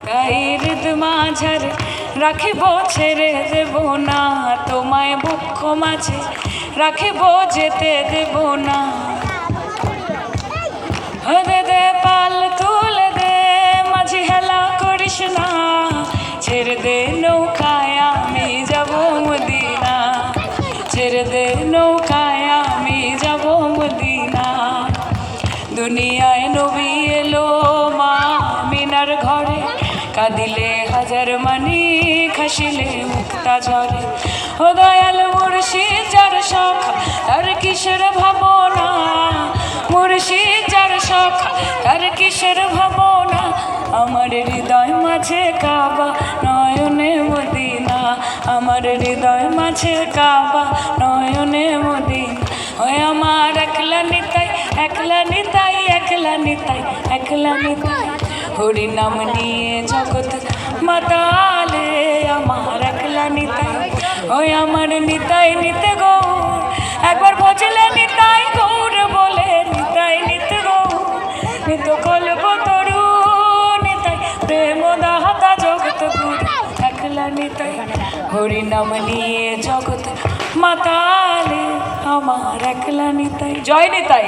গায়ের মাঝারে রাখিব ছেড়ে দেব না, তোমায় বক্ষ মাঝে রাখিব যেতে দেব না। দে দে পাল তুলে দে মাঝি হেলা করিস না, ছেড়ে দে নৌকায় আমি যাব মদিনা, ছেড়ে দে নৌকায় আমি যাব মদিনা। দুনিয়ায় নবী এলো মা মিনার ঘরে, কাঁদিলে হাজার মানি খাসিলে মুক্তা ঝরে। ও দয়াল মুর্শিদ যার সখা তার কিসের ভাবনা, মুর্শিদ যার সখা তার কিসের ভাবনা। আমার হৃদয় মাঝে কাবা নয়নে মদিনা, আমার হৃদয় মাঝে কাবা নয়নে মদিনা। ওই আমার একলা নিতাই একলা নিতাই একলা নিতাই একলা নিতাই, হরি নাম নিয়ে জগৎ মাতালে আমার একলা নিতাই। ওই আমার নিতাই নিতে গৌর, একবার ভজলে নিতাই গৌর বলে, নিতাই নিতে গৌর নিত কল্প তরু নিতাই প্রেম দাতা জগৎ গুরু, একলা নিতাই হরি নাম নিয়ে জগৎ মাতালে আমার একলা নিতাই। জয় নিতাই।